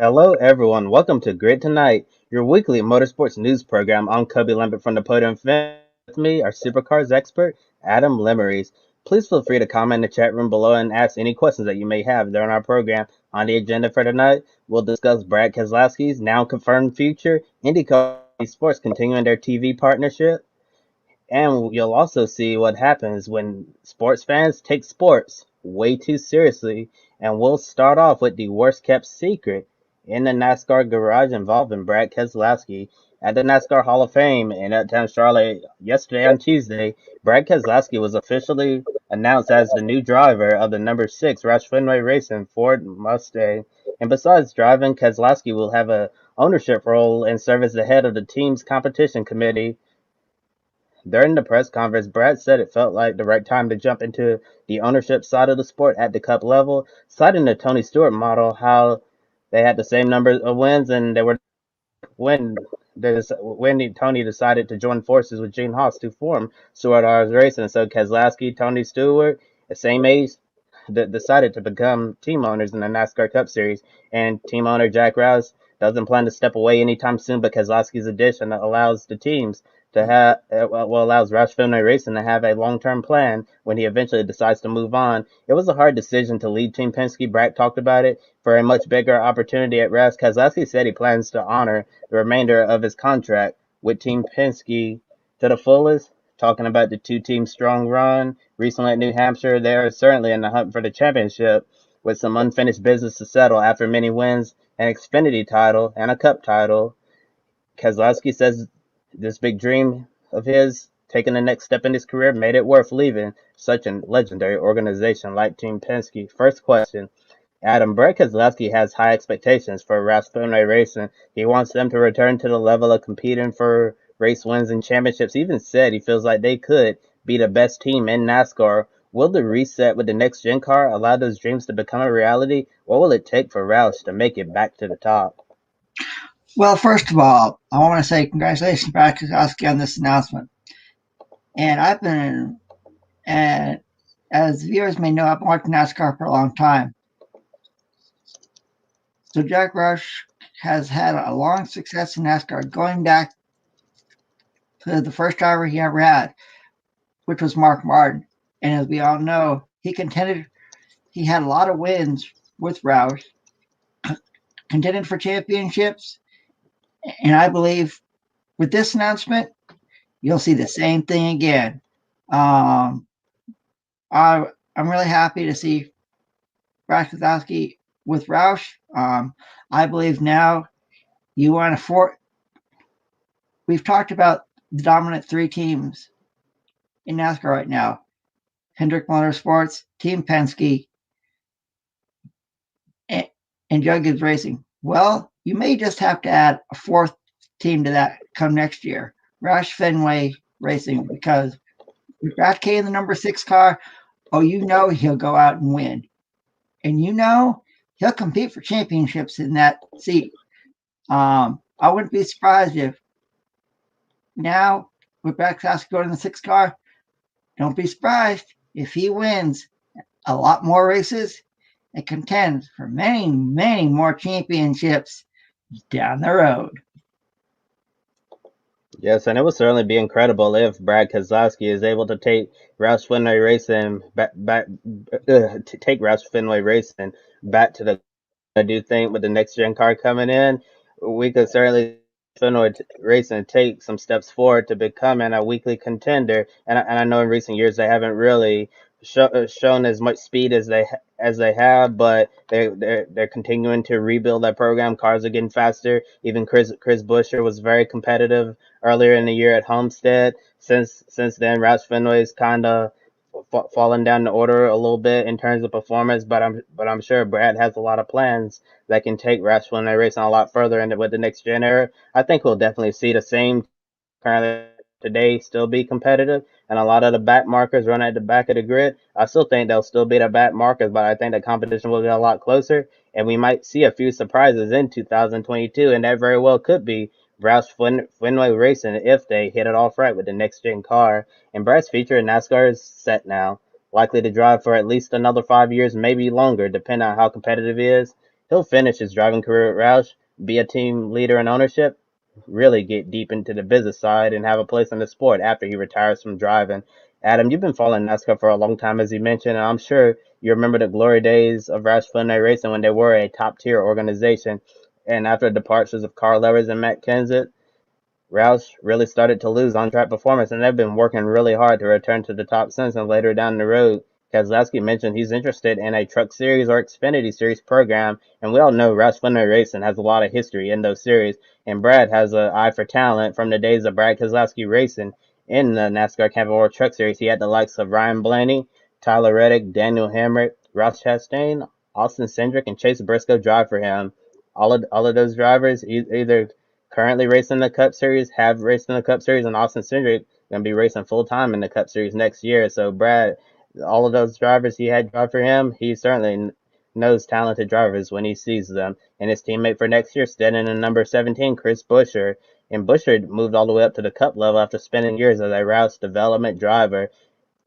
Hello, everyone. Welcome to Grid Tonight, your weekly motorsports news program. I'm Kobe Lambeth from the Podium. With me, our supercars expert, Adam Lemerise. Please feel free to comment in the chat room below and ask any questions that you may have during our program. On the agenda for tonight, we'll discuss Brad Keselowski's now confirmed future, IndyCar Sports continuing their TV partnership, and you'll also see what happens when sports fans take sports way too seriously. And we'll start off with the worst kept secret in the NASCAR garage involving Brad Keselowski. At the NASCAR Hall of Fame in Uptown Charlotte yesterday on Tuesday, Brad Keselowski was officially announced as the new driver of the number 6 Roush Fenway Racing Ford Mustang. And besides driving, Keselowski will have a ownership role and serve as the head of the team's competition committee. During the press conference, Brad said it felt like the right time to jump into the ownership side of the sport at the Cup level, citing the Tony Stewart model, how they had the same number of wins and they were when when Tony decided to join forces with Gene Haas to form Stewart R's Racing. So Keselowski, Tony Stewart, the same age, decided to become team owners in the NASCAR Cup Series, and team owner Jack Roush doesn't plan to step away anytime soon. But Keselowski's addition allows the teams to have allows Roush Fenway Racing to have a long-term plan when he eventually decides to move on. It was a hard decision to leave Team Penske. Brad talked about it for a much bigger opportunity at Roush. Keselowski said he plans to honor the remainder of his contract with Team Penske to the fullest. Talking about the two-team strong run recently at New Hampshire, they are certainly in the hunt for the championship with some unfinished business to settle after many wins, an Xfinity title, and a Cup title. Keselowski says this big dream of his, taking the next step in his career, made it worth leaving such a legendary organization like Team Penske. First question, Adam, Brad Keselowski has high expectations for Roush Fenway Racing. He wants them to return to the level of competing for race wins and championships. He even said he feels like they could be the best team in NASCAR. Will the reset with the next gen car allow those dreams to become a reality? What will it take for Roush to make it back to the top? Well, first of all, I want to say congratulations, Brad Keselowski, on this announcement. And and as viewers may know, I've been watching NASCAR for a long time. So Jack Roush has had a long success in NASCAR, going back to the first driver he ever had, which was Mark Martin. And as we all know, he had a lot of wins with Roush, contended for championships, and I believe with this announcement, you'll see the same thing again. Um, I, I'm really happy to see Brad Keselowski with Roush. I believe now you want to We've talked about the dominant three teams in NASCAR right now: Hendrick Motorsports, Team Penske, and, and Joe Gibbs Racing. Well, you may just have to add a fourth team to that come next year, Roush Fenway Racing, because with Brad K in the number 6 car, oh, you know he'll go out and win. And you know he'll compete for championships in that seat. I wouldn't be surprised if now with Brad Keselowski going in the 6 car, don't be surprised if he wins a lot more races and contends for many, many more championships down the road. Yes, and it would certainly be incredible if Brad Keselowski is able to take Roush Fenway Racing take Roush Fenway Racing back to the. I do think with the next gen car coming in, we could certainly Fenway Racing take some steps forward to becoming a weekly contender. And I know in recent years they haven't really shown as much speed as they have, but they're continuing to rebuild that program. Cars are getting faster. Even Chris Buescher was very competitive earlier in the year at Homestead. Since then, Roush Fenway's kind of fallen down the order a little bit in terms of performance, but I'm sure Brad has a lot of plans that can take Roush Fenway Racing a lot further into with the next gen era. I think we'll definitely see the same currently today still be competitive, and a lot of the back markers run at the back of the grid. I still think they'll still be the back markers, but I think the competition will get a lot closer, and we might see a few surprises in 2022, and that very well could be Roush Fenway Racing if they hit it off right with the next gen car. And Brad's future in NASCAR is set now, likely to drive for at least another 5 years, maybe longer, depending on how competitive he is. He'll finish his driving career at Roush, be a team leader in ownership, really get deep into the business side, and have a place in the sport after he retires from driving. Adam, you've been following NASCAR for a long time, as you mentioned, and I'm sure you remember the glory days of Roush Fenway Racing when they were a top tier organization. And after the departures of Carl Lewis and Matt Kenseth, Roush really started to lose on-track performance, and they've been working really hard to return to the top since. And later down the road, Keselowski mentioned he's interested in a Truck Series or Xfinity Series program, and we all know Roush Fenway Racing has a lot of history in those series. And Brad has an eye for talent from the days of Brad Keselowski racing in the NASCAR Camping World Truck Series. He had the likes of Ryan Blaney, Tyler Reddick, Daniel Hemrick, Ross Chastain, Austin Cindric, and Chase Briscoe drive for him. All of those drivers either currently racing the Cup Series, have raced in the Cup Series, and Austin Cindric going to be racing full time in the Cup Series next year. So Brad, all of those drivers he had drive for him, he certainly knows talented drivers when he sees them. And his teammate for next year, standing in number 17, Chris Buescher. And Buescher moved all the way up to the Cup level after spending years as a Roush development driver.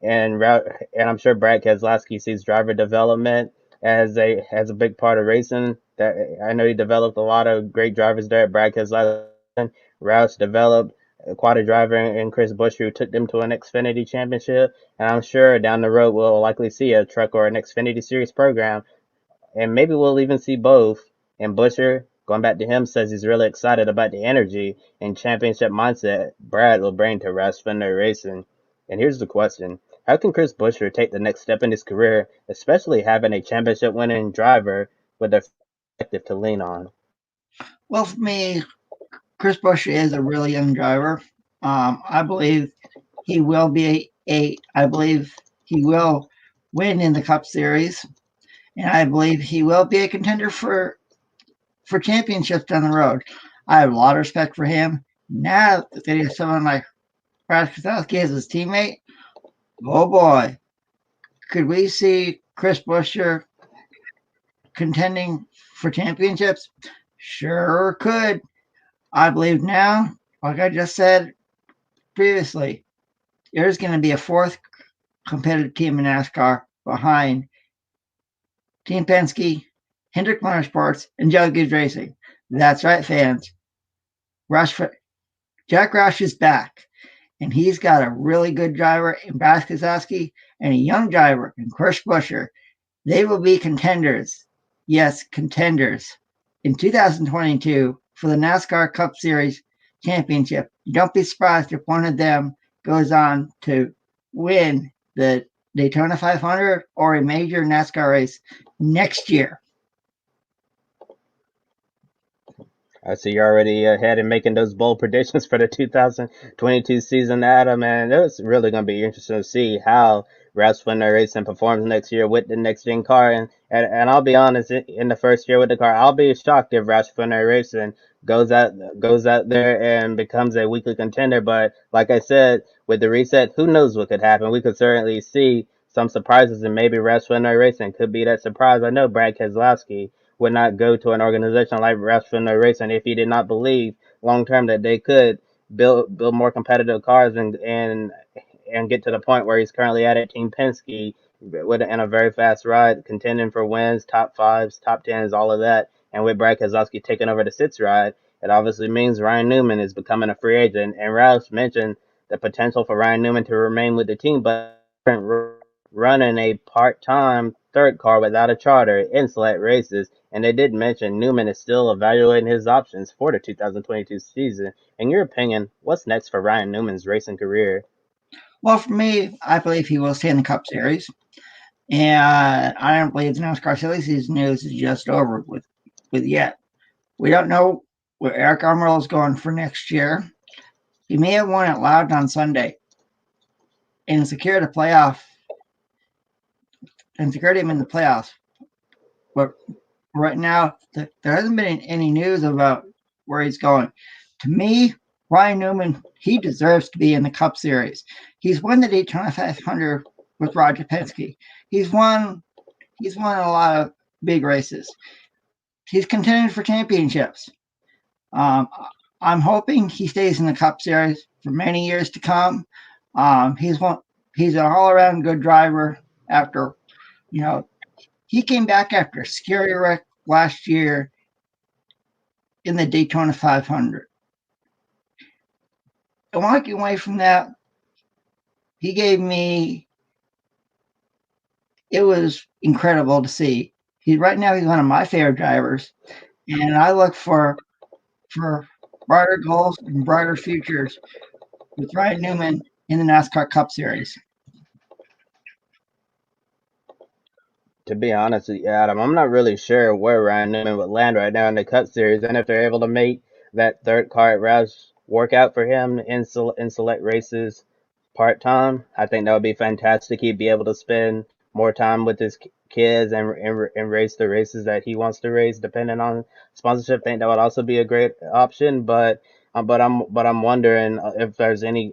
And I'm sure Brad Keselowski sees driver development as a big part of racing. That I know he developed a lot of great drivers there at Brad Keselowski. Roush developed quite a driver in Chris Buescher who took them to an Xfinity championship. And I'm sure down the road we'll likely see a truck or an Xfinity Series program, and maybe we'll even see both. And Buescher, going back to him, says he's really excited about the energy and championship mindset Brad will bring to Roush Fenway Racing. And here's the question: how can Chris Buescher take the next step in his career, especially having a championship-winning driver with a perspective to lean on? Well, for me, Chris Buescher is a really young driver. I believe he will be I believe he will win in the Cup Series, and I believe he will be a contender for championships down the road. I have a lot of respect for him. Now that he has someone like Brad Keselowski as his teammate, oh boy, could we see Chris Buescher contending for championships? Sure could. I believe now, like I just said previously, there's going to be a fourth competitive team in NASCAR behind Team Penske, Hendrick Motorsports, and Joe Gibbs Racing. That's right, fans. Jack Roush is back, and he's got a really good driver in Brad Keselowski and a young driver in Chris Buescher. They will be contenders. Yes, contenders in 2022 for the NASCAR Cup Series championship. Don't be surprised if one of them goes on to win the Daytona 500 or a major NASCAR race next year. I see you're already ahead and making those bold predictions for the 2022 season, Adam, and it's really going to be interesting to see how Roush Fenway Racing performs next year with the next gen car. And I'll be honest, in the first year with the car, I'll be shocked if Roush Fenway Racing goes out there and becomes a weekly contender. But like I said, with the reset, who knows what could happen? We could certainly see some surprises, and maybe Roush Fenway Racing could be that surprise. I know Brad Keselowski would not go to an organization like Roush Fenway Racing if he did not believe long term that they could build more competitive cars and get to the point where he's currently at Team Penske in a very fast ride, contending for wins, top fives, top tens, all of that. And with Brad Keselowski taking over the sixth ride, it obviously means Ryan Newman is becoming a free agent. And Roush mentioned the potential for Ryan Newman to remain with the team, but running a part-time third car without a charter in select races. And they did mention Newman is still evaluating his options for the 2022 season. In your opinion, what's next for Ryan Newman's racing career? Well, for me, I believe he will stay in the Cup Series. And I don't believe the NASCAR silly season news is just over with yet. We don't know where Eric Almirola is going for next year. He may have won at Loudon on Sunday and secured a playoff and secured him in the playoffs. But right now, there hasn't been any news about where he's going. To me, Ryan Newman, he deserves to be in the Cup Series. He's won the Daytona 500 with Roger Penske. He's won a lot of big races. He's contending for championships. I'm hoping he stays in the Cup Series for many years to come. He's an all-around good driver. After he came back after a scary wreck last year in the Daytona 500. And walking away from that, it was incredible to see. Right now he's one of my favorite drivers, and I look for brighter goals and brighter futures with Ryan Newman in the NASCAR Cup Series. To be honest with you, Adam, I'm not really sure where Ryan Newman would land right now in the Cup Series, and if they're able to make that third car at Roush work out for him in select races part time, I think that would be fantastic. He'd be able to spend more time with his kids and race the races that he wants to race, depending on sponsorship. I think that would also be a great option, but I'm wondering if there's any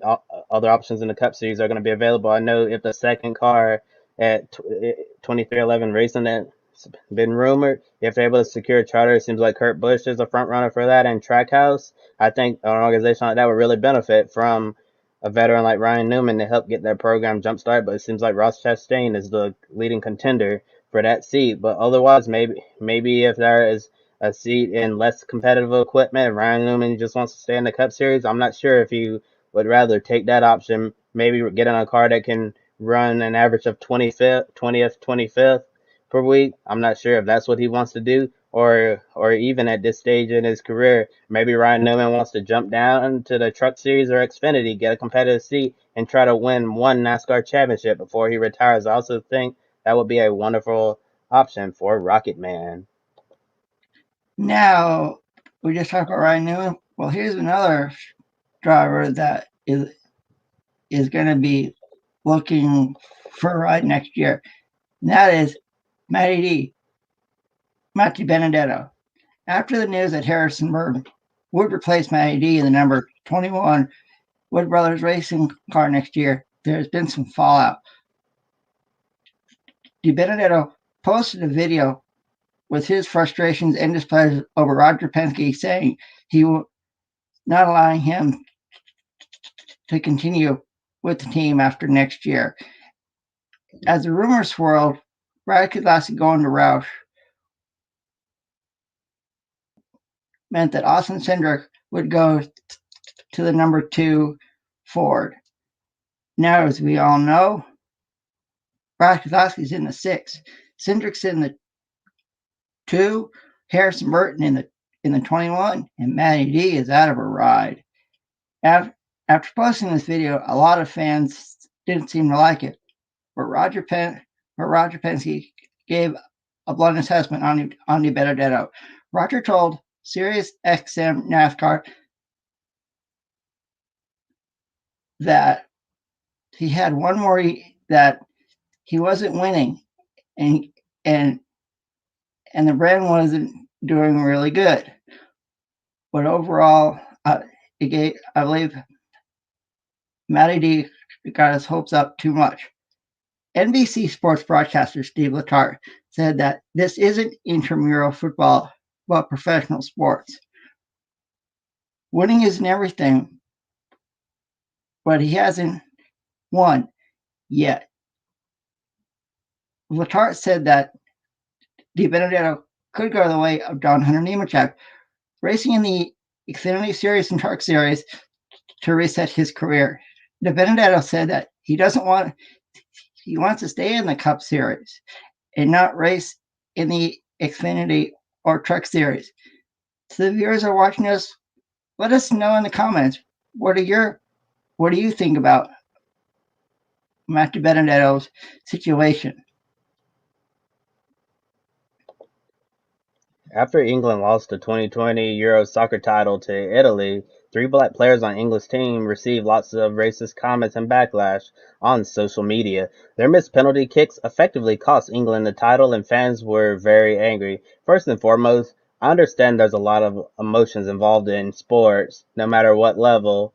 other options in the Cup Series that are going to be available. I know if the second car at 2311 Racing that's been rumored. If they're able to secure a charter, it seems like Kurt Busch is a front runner for that. And Trackhouse, I think an organization like that would really benefit from a veteran like Ryan Newman to help get their program jump started. But it seems like Ross Chastain is the leading contender for that seat. But otherwise, maybe if there is a seat in less competitive equipment, and Ryan Newman just wants to stay in the Cup Series, I'm not sure if you would rather take that option, maybe get in a car that can run an average of 20th, 25th per week. I'm not sure if that's what he wants to do, or even at this stage in his career, maybe Ryan Newman wants to jump down to the Truck Series or Xfinity, get a competitive seat, and try to win one NASCAR championship before he retires. I also think that would be a wonderful option for Rocket Man. Now, we just talked about Ryan Newman. Well, here's another driver that is going to be looking for a ride next year, and that is Matty Benedetto. After the news that Harrison Burton would replace Matty D in the number 21 Wood Brothers Racing car next year, there's been some fallout. Benedetto posted a video with his frustrations and displeasure over Roger Penske, saying he will not allowing him to continue with the team after next year. As the rumors swirled, Brad Keselowski going to Roush meant that Austin Cindric would go to the number 2 Ford. Now, as we all know, Brad Keselowski's in the 6. Cindric's in the 2, Harrison Burton in the 21, and Matty D is out of a ride. After posting this video, a lot of fans didn't seem to like it, but Roger Penske gave a blunt assessment on Di Benedetto. Roger told Sirius XM NASCAR that he had one worry, that he wasn't winning, and the brand wasn't doing really good. But overall, I believe Matty D got his hopes up too much. NBC Sports broadcaster Steve Letarte said that this isn't intramural football, but professional sports. Winning isn't everything, but he hasn't won yet. Letarte said that Di Benedetto could go the way of John Hunter Nemechek, racing in the Xfinity Series and Truck Series to reset his career. Di Benedetto said that he wants to stay in the Cup Series and not race in the Xfinity or Truck Series. So the viewers are watching us, let us know in the comments, what do you think about Matt Di Benedetto's situation? After England lost the 2020 Euro soccer title to Italy, three black players on England's team received lots of racist comments and backlash on social media. Their missed penalty kicks effectively cost England the title, and fans were very angry. First and foremost, I understand there's a lot of emotions involved in sports, no matter what level.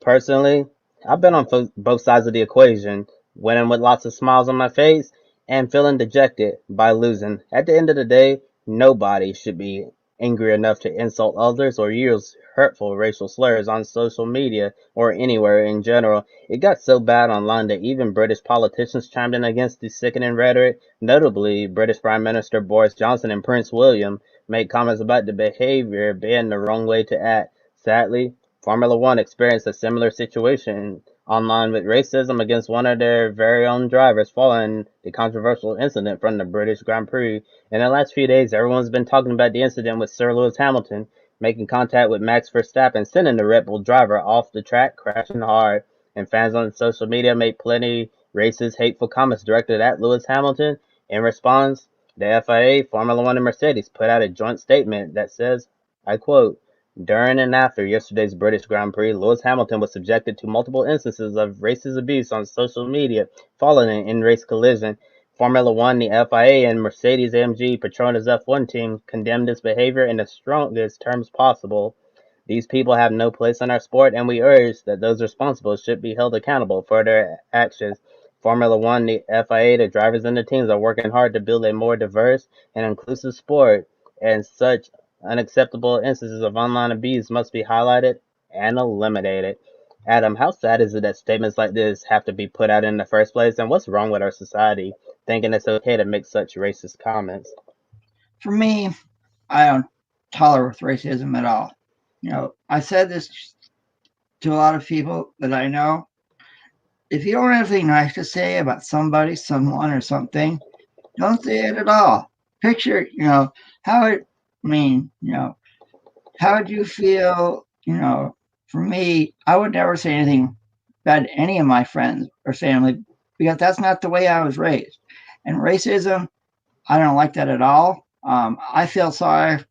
Personally, I've been on both sides of the equation, winning with lots of smiles on my face and feeling dejected by losing. At the end of the day, nobody should be angry enough to insult others or use hurtful racial slurs on social media or anywhere in general. It got so bad online that even British politicians chimed in against the sickening rhetoric. Notably, British Prime Minister Boris Johnson and Prince William made comments about the behavior being the wrong way to act. Sadly, Formula One experienced a similar situation online with racism against one of their very own drivers following the controversial incident from the British Grand Prix. In the last few days, everyone's been talking about the incident with Sir Lewis Hamilton making contact with Max Verstappen, sending the Red Bull driver off the track, crashing hard. And fans on social media made plenty racist, hateful comments directed at Lewis Hamilton. In response, the FIA, Formula One, and Mercedes put out a joint statement that says, I quote, during and after yesterday's British Grand Prix, Lewis Hamilton was subjected to multiple instances of racist abuse on social media following an in-race collision. Formula One, the FIA, and Mercedes-AMG Petronas F1 team condemned this behavior in the strongest terms possible. These people have no place in our sport, and we urge that those responsible should be held accountable for their actions. Formula One, the FIA, the drivers, and the teams are working hard to build a more diverse and inclusive sport, and such unacceptable instances of online abuse must be highlighted and eliminated. Adam, how sad is it that statements like this have to be put out in the first place, and what's wrong with our society thinking it's okay to make such racist comments? For me, I don't tolerate racism at all. I said this to a lot of people that I know. If you don't have anything nice to say about somebody, someone, or something, don't say it at all. Picture, how it, I mean, how would you feel, for me, I would never say anything bad to any of my friends or family because that's not the way I was raised. And racism, I don't like that at all. I feel sorry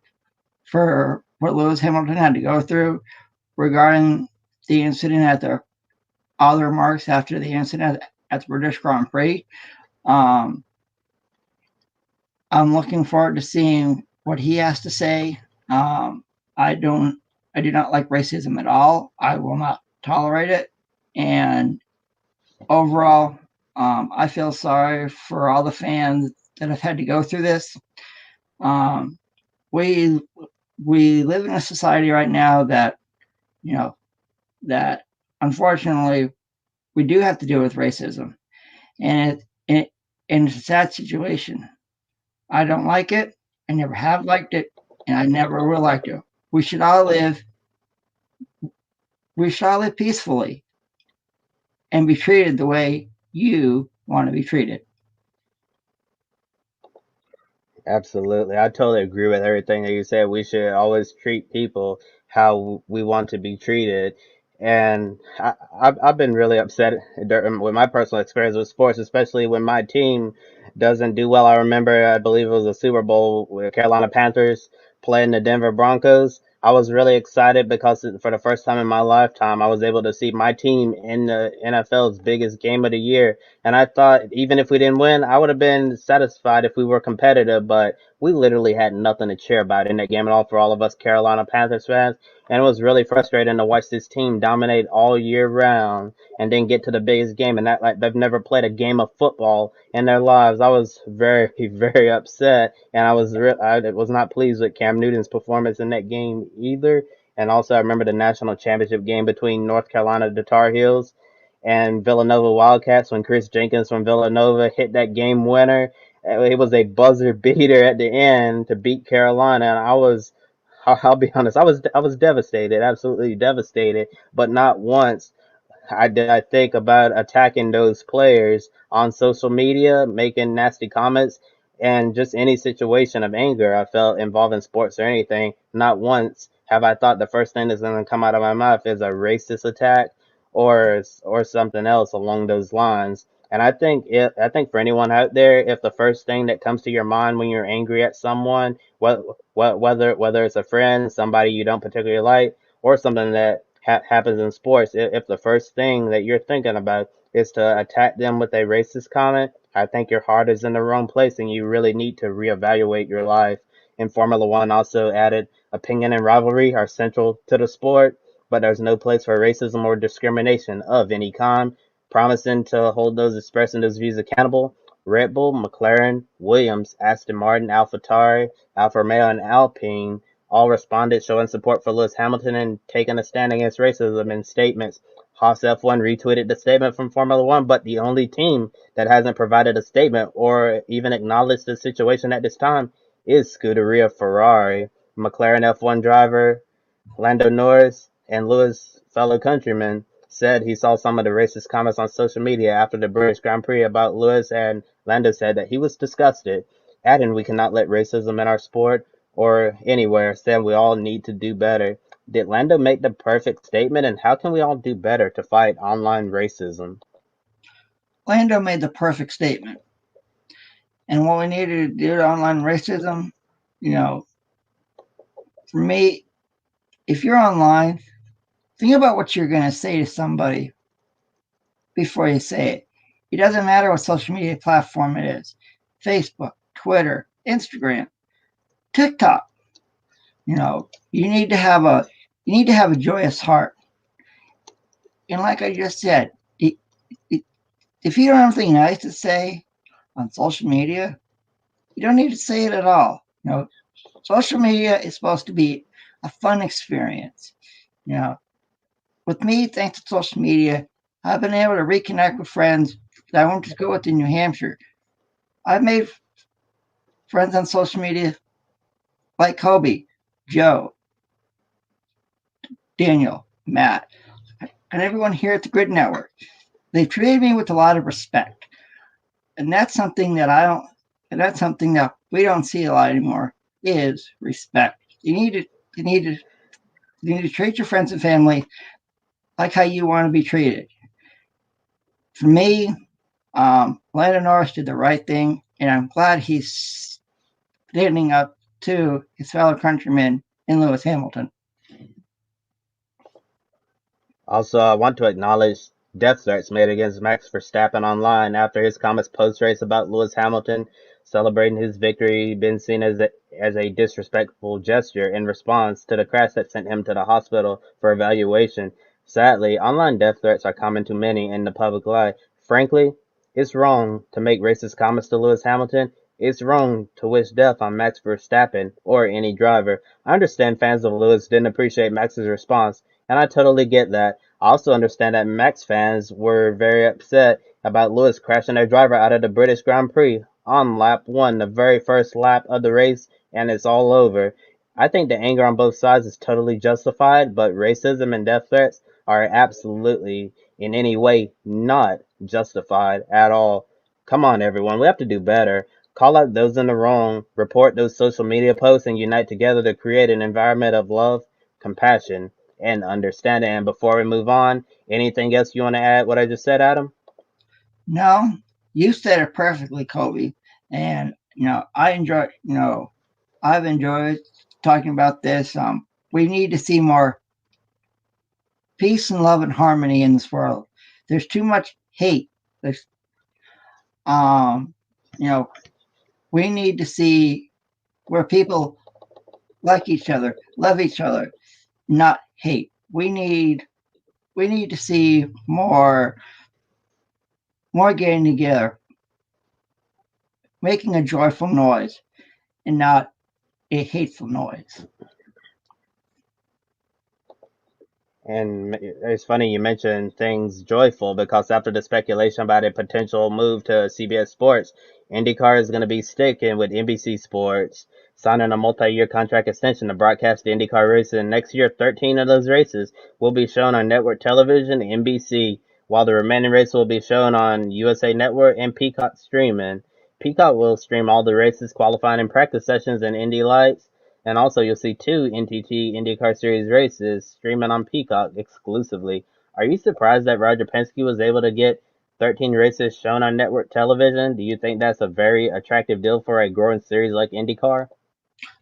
for what Lewis Hamilton had to go through regarding the incident at the other remarks after the incident at the British Grand Prix. Um, I'm looking forward to seeing what he has to say. Um, I don't, I do not like racism at all. I will not tolerate it. And overall, I feel sorry for all the fans that have had to go through this. Um, we we live in a society right now that you know that unfortunately we do have to deal with racism, and and it's a sad situation. I don't like it. I never have liked it, and I never will like it. We should all live. We should all live peacefully and be treated the way you want to be treated. Absolutely. I totally agree with everything that you said. We should always treat people how we want to be treated. And I've been really upset with my personal experience with sports, especially when my team doesn't do well. I remember, I believe it was a Super Bowl with Carolina Panthers playing the Denver Broncos. I was really excited because for the first time in my lifetime, I was able to see my team in the NFL's biggest game of the year. And I thought even if we didn't win, I would have been satisfied if we were competitive, but we literally had nothing to cheer about in that game at all for all of us Carolina Panthers fans. And it was really frustrating to watch this team dominate all year round and then get to the biggest game and act like they've never played a game of football in their lives. I was very, very upset, and I was not pleased with Cam Newton's performance in that game either. And also, I remember the national championship game between North Carolina, the Tar Heels, and Villanova Wildcats when Chris Jenkins from Villanova hit that game winner. It was a buzzer beater at the end to beat Carolina, and I'll be honest, I was devastated, absolutely devastated, but not once I think about attacking those players on social media, making nasty comments, and just any situation of anger I felt involving sports or anything. Not once have I thought the first thing that's going to come out of my mouth is a racist attack or something else along those lines. And I think for anyone out there, if the first thing that comes to your mind when you're angry at someone, whether it's a friend, somebody you don't particularly like, or something that happens in sports, if the first thing that you're thinking about is to attack them with a racist comment, I think your heart is in the wrong place and you really need to reevaluate your life. And Formula One also added opinion and rivalry are central to the sport, but there's no place for racism or discrimination of any kind, promising to hold those expressing those views accountable. Red Bull, McLaren, Williams, Aston Martin, AlphaTauri, Alfa Romeo, and Alpine all responded, showing support for Lewis Hamilton and taking a stand against racism in statements. Haas F1 retweeted the statement from Formula One, but the only team that hasn't provided a statement or even acknowledged the situation at this time is Scuderia Ferrari. McLaren F1 driver Lando Norris and Lewis' fellow countryman said he saw some of the racist comments on social media after the British Grand Prix about Lewis, and Lando said that he was disgusted, adding we cannot let racism in our sport or anywhere, saying we all need to do better. Did Lando make the perfect statement, and how can we all do better to fight online racism? Lando made the perfect statement. And what we needed to do to online racism, for me, if you're online, think about what you're going to say to somebody before you say it. It doesn't matter what social media platform it is. Facebook, Twitter, Instagram, TikTok. You need to have a joyous heart. And like I just said, if you don't have anything nice to say on social media, you don't need to say it at all. Social media is supposed to be a fun experience. With me, thanks to social media, I've been able to reconnect with friends that I went to school with in New Hampshire. I've made friends on social media like Kobe, Joe, Daniel, Matt, and everyone here at the Grid Network. They've treated me with a lot of respect. And that's something that we don't see a lot anymore is respect. You need to treat your friends and family like how you want to be treated. For me, Lando Norris did the right thing, and I'm glad he's standing up to his fellow countrymen in Lewis Hamilton. Also, I want to acknowledge death threats made against Max Verstappen online after his comments post-race about Lewis Hamilton celebrating his victory been seen as a disrespectful gesture in response to the crash that sent him to the hospital for evaluation. Sadly, online death threats are common to many in the public eye. Frankly, it's wrong to make racist comments to Lewis Hamilton. It's wrong to wish death on Max Verstappen or any driver. I understand fans of Lewis didn't appreciate Max's response, and I totally get that. I also understand that Max fans were very upset about Lewis crashing their driver out of the British Grand Prix on lap 1, the very first lap of the race, and it's all over. I think the anger on both sides is totally justified, but racism and death threats are absolutely in any way not justified at all. Come on, everyone, we have to do better. Call out those in the wrong, report those social media posts, and unite together to create an environment of love, compassion, and understanding. And before we move on, anything else you want to add what I just said, Adam? No, you said it perfectly, Kobe. And I've enjoyed talking about this. We need to see more peace and love and harmony in this world. There's too much hate. There's you know, we need to see where people like each other, love each other, not hate. We need to see more getting together, making a joyful noise and not a hateful noise. And it's funny you mentioned things joyful because after the speculation about a potential move to CBS Sports, IndyCar is going to be sticking with NBC Sports, signing a multi-year contract extension to broadcast the IndyCar races. Next year, 13 of those races will be shown on network television, NBC, while the remaining races will be shown on USA Network and Peacock streaming. Peacock will stream all the races, qualifying and practice sessions, and Indy Lights. And also, you'll see 2 NTT IndyCar Series races streaming on Peacock exclusively. Are you surprised that Roger Penske was able to get 13 races shown on network television? Do you think that's a very attractive deal for a growing series like IndyCar?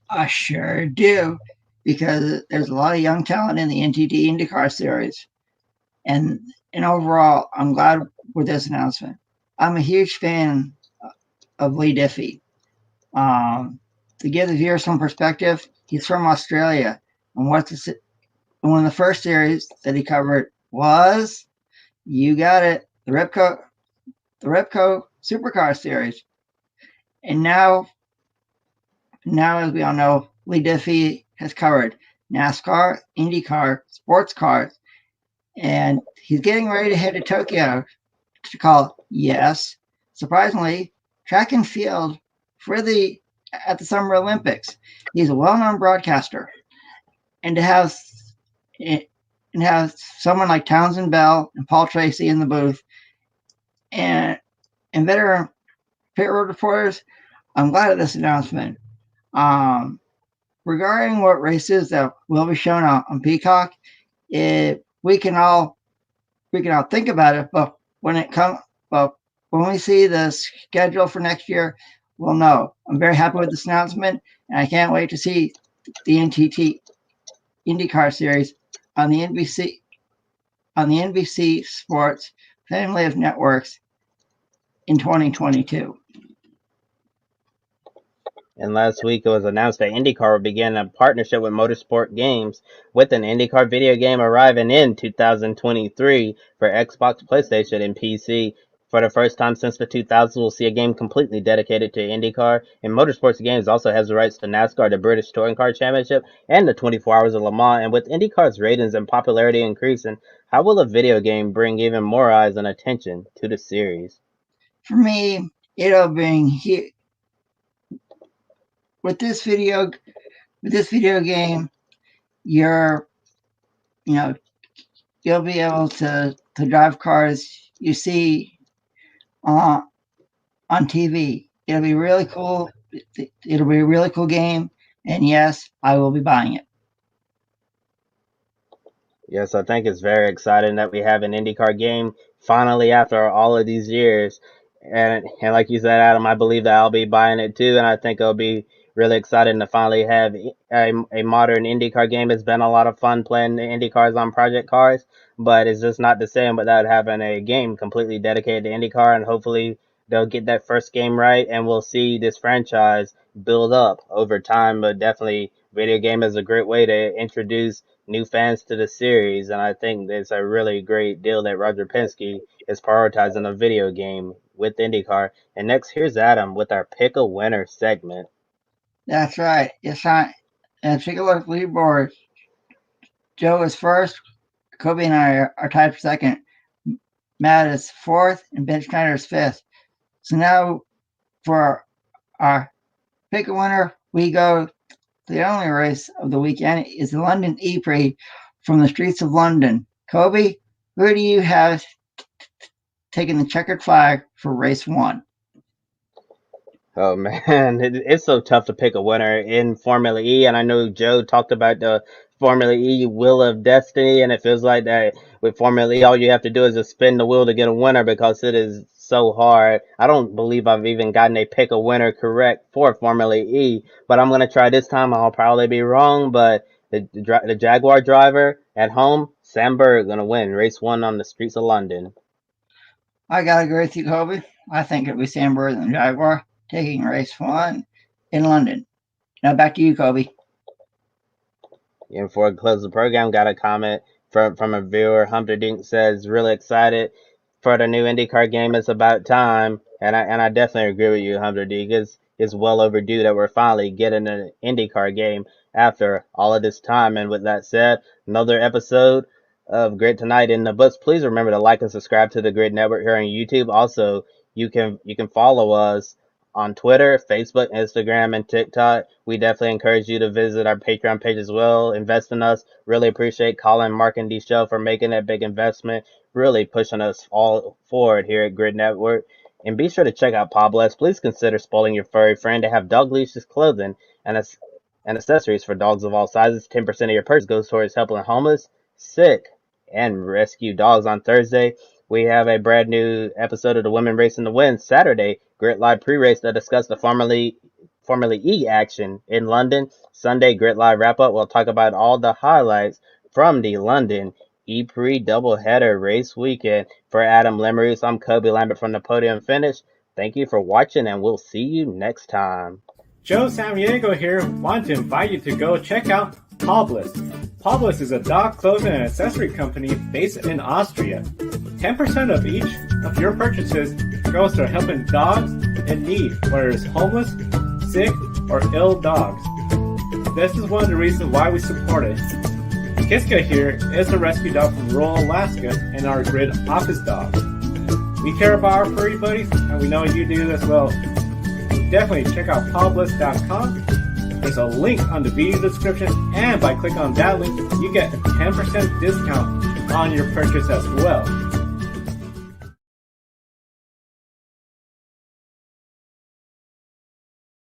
I sure do, because there's a lot of young talent in the NTT IndyCar Series. And overall, I'm glad with this announcement. I'm a huge fan of Lee Diffie. To give the viewers some perspective, he's from Australia, and one of the first series that he covered was, you got it, the Repco Supercar Series. And now, as we all know, Lee Diffie has covered NASCAR, IndyCar, sports cars, and he's getting ready to head to Tokyo to call, yes, surprisingly, track and field at the Summer Olympics. He's a well-known broadcaster, and to have someone like Townsend Bell and Paul Tracy in the booth, and veteran pit road reporters, I'm glad of this announcement. Regarding what races that will be shown on Peacock, we can all think about it, but when we see the schedule for next year, we'll know. I'm very happy with this announcement, and I can't wait to see the NTT IndyCar Series on the NBC Sports family of networks in 2022. And last week it was announced that IndyCar will begin a partnership with Motorsport Games, with an IndyCar video game arriving in 2023 for Xbox, PlayStation, and PC. For the first time since the 2000s, we'll see a game completely dedicated to IndyCar. And Motorsports Games also has the rights to NASCAR, the British Touring Car Championship, and the 24 Hours of Le Mans. And with IndyCar's ratings and popularity increasing, how will a video game bring even more eyes and attention to the series? For me, it'll bring with this video game, you'll be able to drive cars you see on TV. It'll be really cool. It'll be a really cool game, and yes, I will be buying it. Yes, I think it's very exciting that we have an IndyCar game finally after all of these years. And like you said, Adam, I believe that I'll be buying it too, and I think it'll be really exciting to finally have a modern IndyCar game. It's been a lot of fun playing the IndyCars on Project Cars, but it's just not the same without having a game completely dedicated to IndyCar, and hopefully they'll get that first game right, and we'll see this franchise build up over time. But definitely, video game is a great way to introduce new fans to the series, and I think it's a really great deal that Roger Penske is prioritizing a video game with IndyCar. And next, here's Adam with our Pick a Winner segment. That's right. It's on. And take a look at the leaderboard. Joe is first. Kobe and I are tied for second. Matt is fourth, and Ben Schneider is fifth. So now, for our Pick a Winner, we go. The only race of the weekend is the London E-Prix from the streets of London. Kobe, who do you have taking the checkered flag for race one? Oh man, it's so tough to pick a winner in Formula E, and I know Joe talked about the Formula E Wheel of Destiny, and it feels like that with Formula E, all you have to do is just spin the wheel to get a winner because it is so hard. I don't believe I've even gotten a pick a winner correct for Formula E, but I'm gonna try this time. I'll probably be wrong, but the Jaguar driver at home, Sam Bird, gonna win race one on the streets of London. I gotta agree with you, Kobe. I think it'll be Sam Bird and the Jaguar taking race one in London. Now back to you, Kobe. And before I close the program, got a comment from a viewer. Humperdinck says, really excited for the new IndyCar game. It's about time. And I definitely agree with you, Humperdinck. It's well overdue that we're finally getting an IndyCar game after all of this time. And with that said, another episode of Grid Tonight in the books. Please remember to like and subscribe to the Grid Network here on YouTube. Also, you can follow us on Twitter, Facebook, Instagram, and TikTok. We definitely encourage you to visit our Patreon page as well. Invest in us. Really appreciate Colin, Mark, and D Show for making that big investment. Really pushing us all forward here at Grid Network. And be sure to check out Pabless. Please consider spoiling your furry friend to have dog leashes, clothing, and accessories for dogs of all sizes. 10% of your purchase goes towards helping homeless, sick, and rescue dogs. On Thursday, we have a brand new episode of the Women Racing to Win. Saturday, Grid Live pre-race to discuss the Formula E action in London. Sunday, Grid Live wrap-up. We'll talk about all the highlights from the London E-Prix doubleheader race weekend. For Adam Lemerise, I'm Kobe Lambeth from the Podium Finish. Thank you for watching, and we'll see you next time. Joe Samaniego here. Want to invite you to go check out Pabless. Pabless is a dog clothing and accessory company based in Austria. 10% of each of your purchases goes to helping dogs in need, whether it's homeless, sick, or ill dogs. this is one of the reasons why we support it. Kiska here is a rescue dog from rural Alaska and our grid office dog. We care about our furry buddies, and we know you do as well. So definitely check out pawbliss.com. There's a link on the video description, and by clicking on that link, you get a 10% discount on your purchase as well.